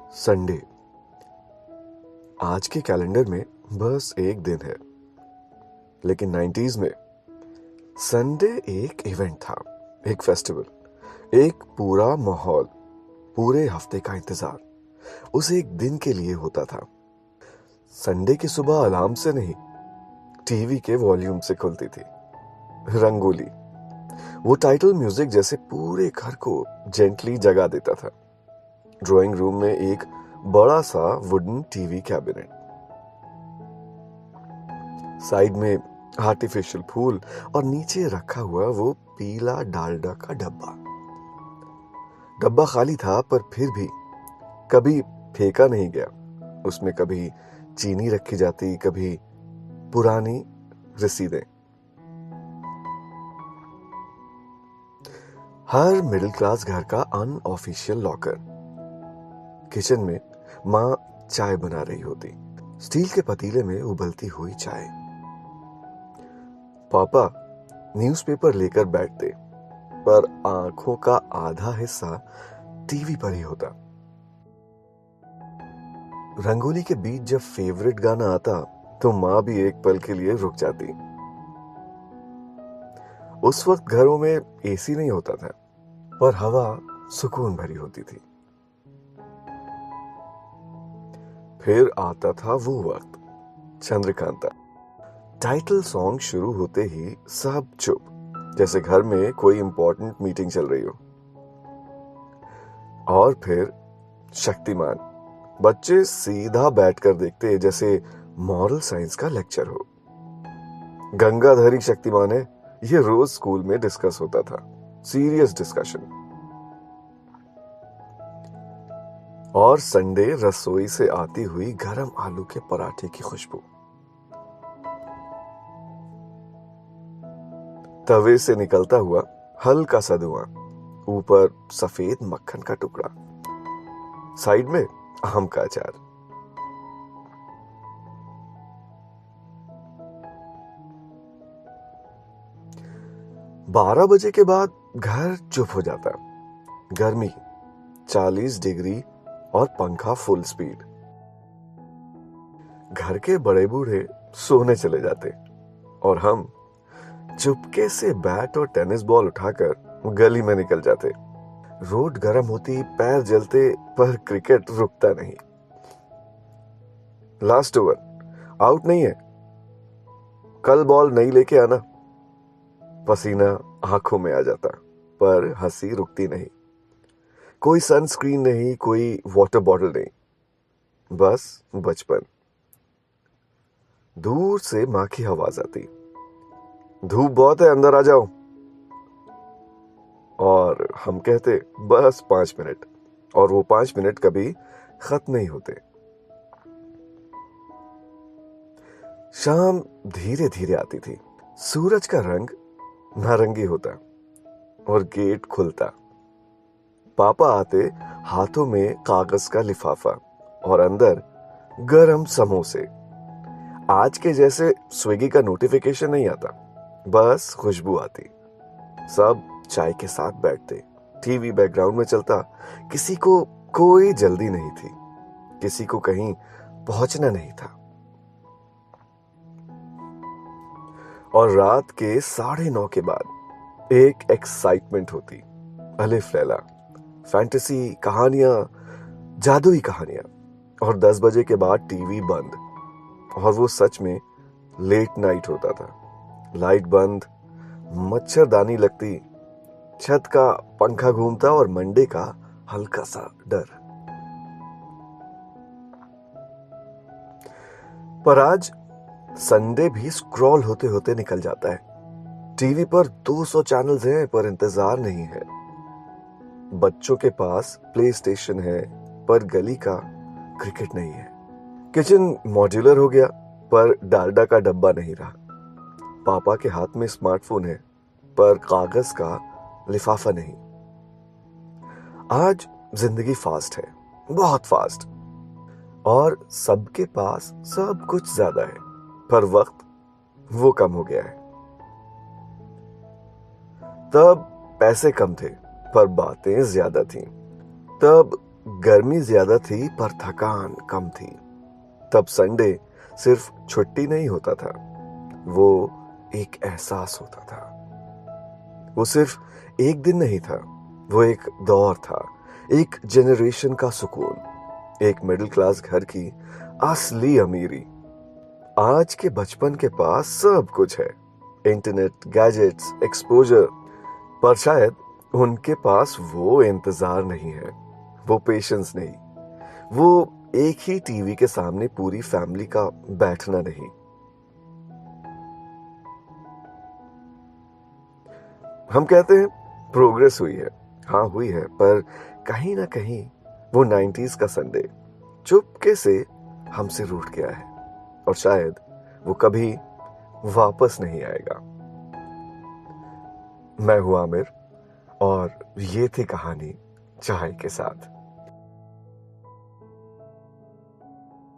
Sunday आज के calendar में बस एक दिन है, लेकिन 90s में संडे एक इवेंट था, एक फेस्टिवल, एक पूरा माहौल, पूरे हफ्ते का इंतजार उस एक दिन के लिए होता था। संडे की सुबह अलार्म से नहीं, टीवी के वॉल्यूम से खुलती थी रंगोली। वो टाइटल म्यूजिक जैसे पूरे घर को जेंटली जगा देता था। ड्राइंग रूम में एक बड़ा सा वुडन टीवी कैबिनेट, साइड में आर्टिफिशियल फूल और नीचे रखा हुआ वो पीला डालडा का डब्बा। डब्बा खाली था, पर फिर भी कभी फेंका नहीं गया। उसमें कभी चीनी रखी जाती, कभी पुरानी रसीदें। हर मिडिल क्लास घर का अनऑफिशियल लॉकर। किचन में माँ चाय बना रही होती, स्टील के पतीले में उबलती हुई चाय। पापा न्यूज़पेपर लेकर बैठते, पर आंखों का आधा हिस्सा टीवी पर ही होता। रंगोली के बीच जब फेवरेट गाना आता, तो माँ भी एक पल के लिए रुक जाती। उस वक्त घरों में एसी नहीं होता था, पर हवा सुकून भरी होती थी। फिर आता था वो वक्त, चंद्रकांता। टाइटल सॉन्ग शुरू होते ही सब चुप, जैसे घर में कोई इंपॉर्टेंट मीटिंग चल रही हो। और फिर शक्तिमान। बच्चे सीधा बैठकर देखते, जैसे मॉरल साइंस का लेक्चर हो। गंगाधरी शक्तिमान है, ये रोज स्कूल में डिस्कस होता था, सीरियस डिस्कशन। और संडे रसोई से आती हुई गरम आलू के पराठे की खुशबू, तवे से निकलता हुआ हल्का सा धुआं, ऊपर सफेद मक्खन का टुकड़ा, साइड में आम का अचार। बारह बजे के बाद घर चुप हो जाता। गर्मी 40 डिग्री और पंखा फुल स्पीड। घर के बड़े बूढ़े सोने चले जाते और हम चुपके से बैट और टेनिस बॉल उठाकर गली में निकल जाते। रोड गर्म होती, पैर जलते, पर क्रिकेट रुकता नहीं। लास्ट ओवर, आउट नहीं है, कल बॉल नहीं लेके आना। पसीना आंखों में आ जाता, पर हंसी रुकती नहीं। कोई सनस्क्रीन नहीं, कोई वाटर बॉटल नहीं, बस बचपन। दूर से माँ की आवाज आती, धूप बहुत है, अंदर आ जाओ। और हम कहते बस 5 मिनट, और वो 5 मिनट कभी खत्म नहीं होते। शाम धीरे धीरे आती थी, सूरज का रंग नारंगी होता और गेट खुलता। पापा आते, हाथों में कागज का लिफाफा और अंदर गरम समोसे। आज के जैसे स्विगी का नोटिफिकेशन नहीं आता, बस खुशबू आती। सब चाय के साथ बैठते, टीवी बैकग्राउंड में चलता। किसी को कोई जल्दी नहीं थी, किसी को कहीं पहुंचना नहीं था। और रात के 9:30 के बाद एक एक्साइटमेंट होती। अलिफ लैला, फैंटेसी कहानियां, जादुई कहानियां। और 10 बजे के बाद टीवी बंद, और वो सच में लेट नाइट होता था। लाइट बंद, मच्छरदानी लगती, छत का पंखा घूमता और मंडे का हल्का सा डर। पर आज संडे भी स्क्रॉल होते होते निकल जाता है। टीवी पर 200 चैनल्स हैं, पर इंतजार नहीं है। बच्चों के पास प्ले स्टेशन है, पर गली का क्रिकेट नहीं है। किचन मॉड्यूलर हो गया, पर डालडा का डब्बा नहीं रहा। पापा के हाथ में स्मार्टफोन है, पर कागज का लिफाफा नहीं। आज जिंदगी फास्ट है, बहुत फास्ट, और सबके पास सब कुछ ज्यादा है, पर वक्त वो कम हो गया है। तब पैसे कम थे, पर बातें ज्यादा थीं। तब गर्मी ज्यादा थी पर थकान कम थी। तब संडे सिर्फ छुट्टी नहीं होता था, वो एक एहसास होता था। वो सिर्फ एक दिन नहीं था, वो एक दौर था, एक जनरेशन का सुकून, एक मिडिल क्लास घर की असली अमीरी। आज के बचपन के पास सब कुछ है, इंटरनेट, गैजेट्स, एक्सपोजर, पर शायद उनके पास वो इंतजार नहीं है, वो पेशेंस नहीं, वो एक ही टीवी के सामने पूरी फैमिली का बैठना नहीं। हम कहते हैं प्रोग्रेस हुई है, हाँ हुई है, पर कहीं ना कहीं वो 90s का संडे चुपके से हमसे रूठ गया है, और शायद वो कभी वापस नहीं आएगा। मैं हूं आमिर, और ये थी कहानी चाय के साथ।